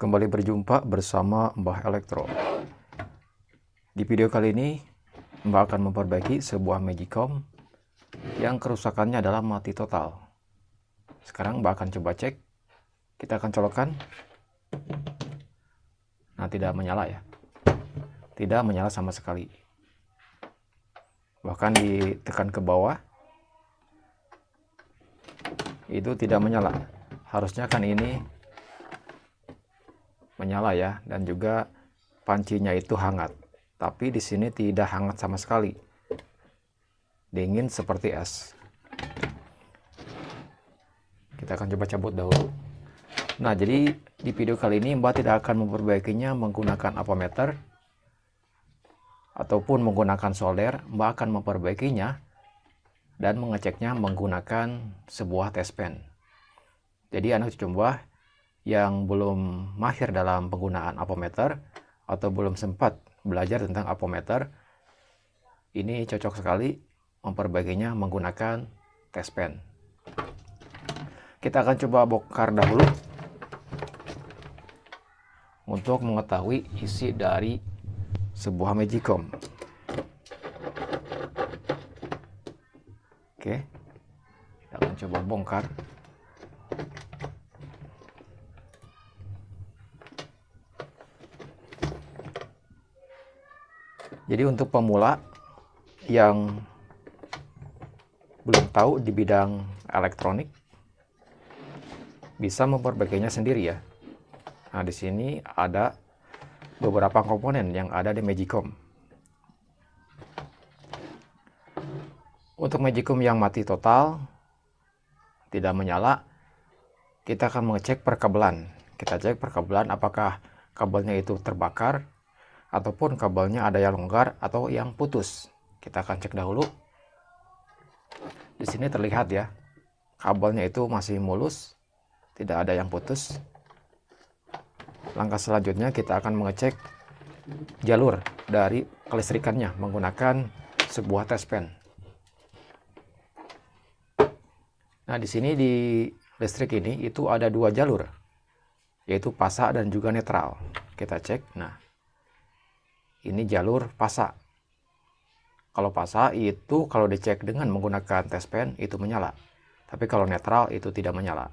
Kembali berjumpa bersama Mbah Elektro. Di video kali ini Mbah akan memperbaiki sebuah Magicom yang kerusakannya adalah mati total. Sekarang Mbah akan coba cek. Kita akan colokkan. Nah, tidak menyala ya. Tidak menyala sama sekali. Bahkan ditekan ke bawah itu tidak menyala. Harusnya kan ini menyala ya, dan juga pancinya itu hangat. Tapi di sini tidak hangat sama sekali. Dingin seperti es. Kita akan coba cabut dahulu. Nah, jadi di video kali ini Mbah tidak akan memperbaikinya menggunakan ampermeter ataupun menggunakan solder. Mbah akan memperbaikinya dan mengeceknya menggunakan sebuah test pen. Jadi anak cucu Mbah yang belum mahir dalam penggunaan ampermeter atau belum sempat belajar tentang ampermeter, ini cocok sekali memperbaikinya menggunakan test pen. Kita akan coba bongkar dahulu untuk mengetahui isi dari sebuah Magicom. Oke, kita akan coba bongkar. Jadi untuk pemula yang belum tahu di bidang elektronik, bisa memperbaikinya sendiri ya. Nah, di sini ada beberapa komponen yang ada di Magicom. Untuk Magicom yang mati total, tidak menyala, kita akan mengecek perkabelan. Kita cek perkabelan apakah kabelnya itu terbakar ataupun kabelnya ada yang longgar atau yang putus. Kita akan cek dahulu. Di sini terlihat ya, kabelnya itu masih mulus, tidak ada yang putus. Langkah selanjutnya kita akan mengecek jalur dari kelistrikannya menggunakan sebuah test pen. Nah, di sini di listrik ini itu ada dua jalur, yaitu pasa dan juga netral. Kita cek. Nah, ini jalur pasa. Kalau pasa itu kalau dicek dengan menggunakan test pen itu menyala. Tapi kalau netral itu tidak menyala.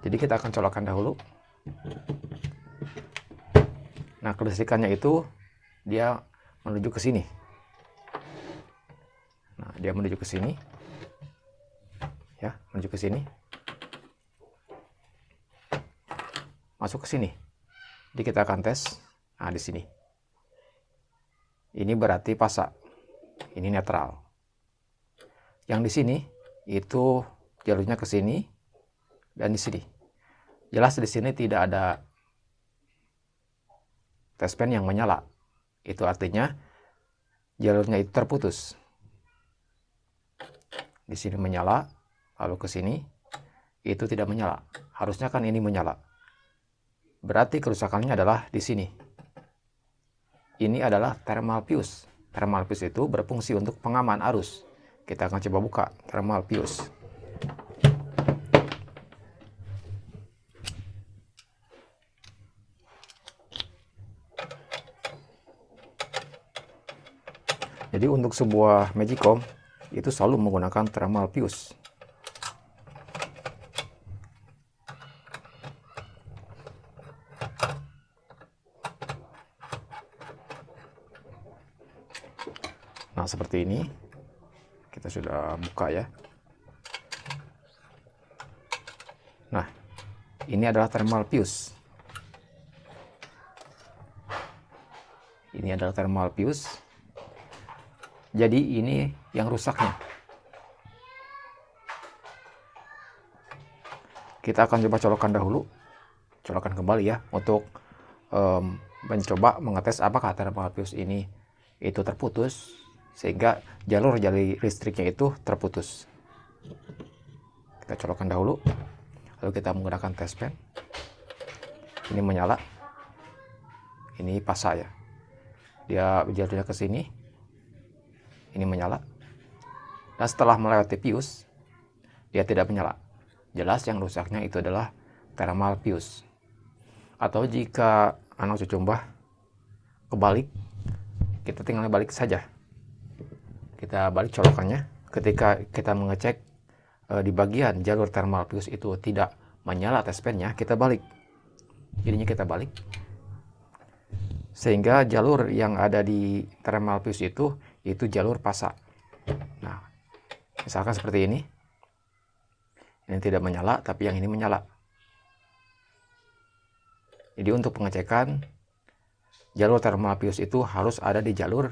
Jadi kita akan colokkan dahulu. Nah, kelistrikannya itu dia menuju ke sini. Nah, dia menuju ke sini. Ya, menuju ke sini. Masuk ke sini. Jadi kita akan tes. Nah, di sini. Ini berarti pasa. Ini netral. Yang di sini itu jalurnya ke sini dan di sini. Jelas di sini tidak ada test pen yang menyala. Itu artinya jalurnya itu terputus. Di sini menyala, lalu ke sini itu tidak menyala. Harusnya kan ini menyala. Berarti kerusakannya adalah di sini. Ini adalah thermal fuse. Thermal fuse itu berfungsi untuk pengaman arus. Kita akan coba buka thermal fuse. Jadi untuk sebuah Magicom itu selalu menggunakan thermal fuse. Nah, seperti ini. Kita sudah buka ya. Nah, ini adalah thermal fuse. Ini adalah thermal fuse. Jadi ini yang rusaknya. Kita akan coba colokkan dahulu. Colokkan kembali ya untuk mencoba mengetes apakah thermal fuse ini itu terputus sehingga jalur listriknya itu terputus. Kita colokkan dahulu, lalu kita menggunakan test pen. Ini menyala. Ini pasa ya. Dia jalurnya ke sini. Ini menyala. Dan setelah melewati fuse, dia tidak menyala. Jelas yang rusaknya itu adalah thermal fuse. Atau jika anak cucu Mbah kebalik, kita tinggal balik saja. Kita balik colokannya. Ketika kita mengecek di bagian jalur thermal fuse itu tidak menyala test pan-nya, kita balik. Jadinya kita balik. Sehingga jalur yang ada di thermal fuse itu jalur fasa. Nah, misalkan seperti ini. Ini tidak menyala, tapi yang ini menyala. Jadi untuk pengecekan jalur thermal fuse itu harus ada di jalur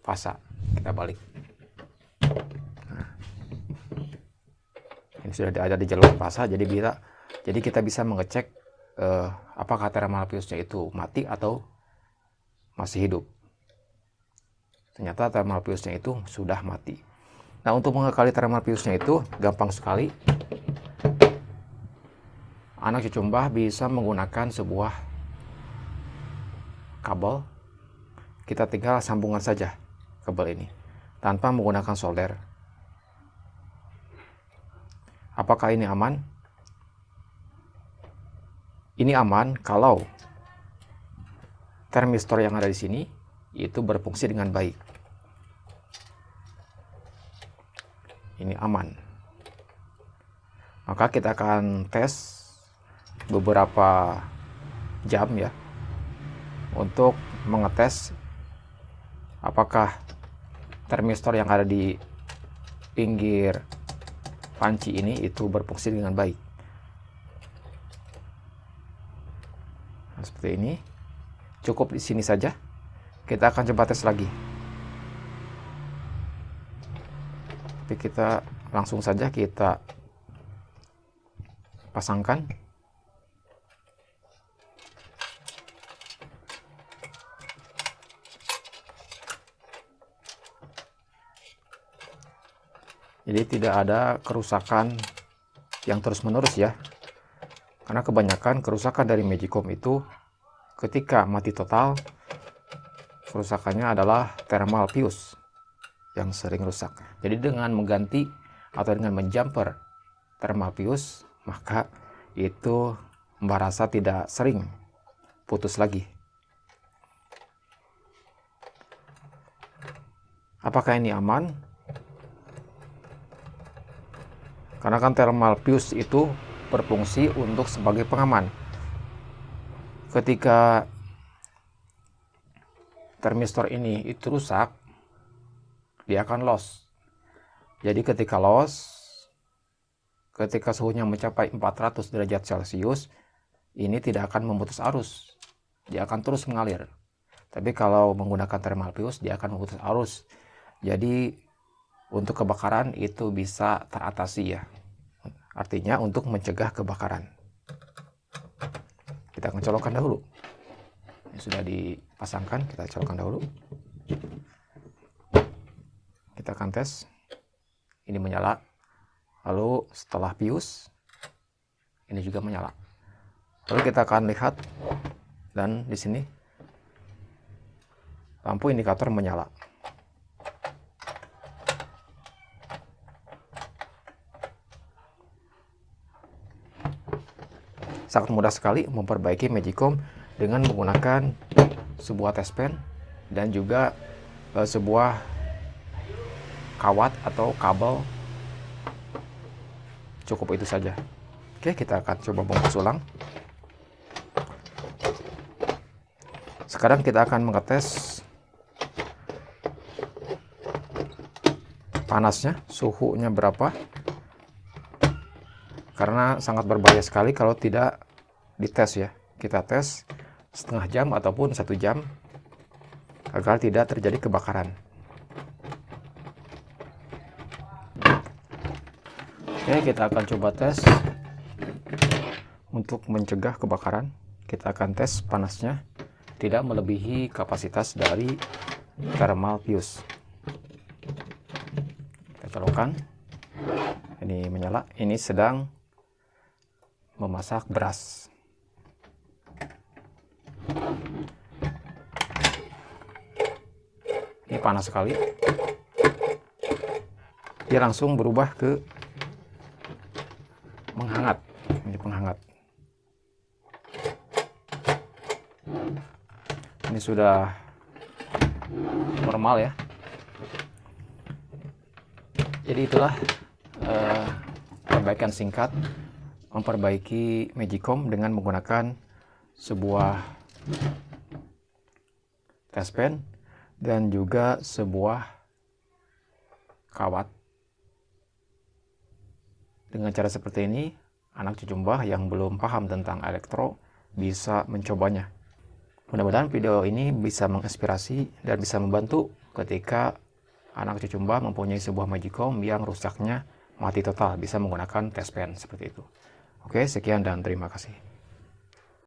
fasa. Kita balik. Nah, ini sudah ada di jalur fasa, jadi kita bisa mengecek apakah thermal fuse-nya itu mati atau masih hidup. Ternyata thermal fuse-nya itu sudah mati. Nah, untuk mengekali thermal fuse-nya itu gampang sekali. Anak cucu Mbah bisa menggunakan sebuah kabel. Kita tinggal sambungan saja kabel ini tanpa menggunakan solder. Apakah ini aman? Ini aman kalau termistor yang ada di sini itu berfungsi dengan baik. Ini aman. Maka kita akan tes beberapa jam ya untuk mengetes apakah termistor yang ada di pinggir panci ini itu berfungsi dengan baik. Nah, seperti ini. Cukup di sini saja. Kita akan coba tes lagi. Tapi kita langsung saja kita pasangkan. Jadi tidak ada kerusakan yang terus-menerus ya. Karena kebanyakan kerusakan dari Magicom itu ketika mati total, kerusakannya adalah thermal fuse yang sering rusak. Jadi dengan mengganti atau dengan menjumper thermal fuse, maka itu Mbah rasa tidak sering putus lagi. Apakah ini aman? Karena kan thermal fuse itu berfungsi untuk sebagai pengaman. Ketika termistor ini itu rusak, dia akan loss. Jadi ketika loss, ketika suhunya mencapai 400 derajat Celcius, ini tidak akan memutus arus. Dia akan terus mengalir. Tapi kalau menggunakan thermal fuse, dia akan memutus arus. Jadi untuk kebakaran itu bisa teratasi ya. Artinya untuk mencegah kebakaran. Kita akan colokkan dahulu. Ini sudah dipasangkan, kita colokkan dahulu. Kita akan tes. Ini menyala. Lalu setelah fuse, ini juga menyala. Lalu kita akan lihat, dan di sini lampu indikator menyala. Sangat mudah sekali memperbaiki Magicom dengan menggunakan sebuah test pen dan juga sebuah kawat atau kabel. Cukup itu saja. Oke, kita akan coba bungkus ulang. Sekarang kita akan mengetes panasnya, suhunya berapa. Karena sangat berbahaya sekali kalau tidak dites ya. Kita tes setengah jam ataupun 1 jam agar tidak terjadi kebakaran. Oke, kita akan coba tes untuk mencegah kebakaran. Kita akan tes panasnya tidak melebihi kapasitas dari thermal fuse. Kita colokkan. Ini menyala. Ini sedang memasak beras. Ini panas sekali. Dia langsung berubah ke menghangat. Ini penghangat. sudah normal ya. Jadi itulah perbaikan singkat memperbaiki Magicom dengan menggunakan sebuah touchpen dan juga sebuah kawat. Dengan cara seperti ini, anak cucu Mbah yang belum paham tentang elektro bisa mencobanya. Mudah-mudahan video ini bisa menginspirasi dan bisa membantu ketika anak cucu Mbah mempunyai sebuah Magicom yang rusaknya mati total, bisa menggunakan touchpen seperti itu. Oke, sekian dan terima kasih.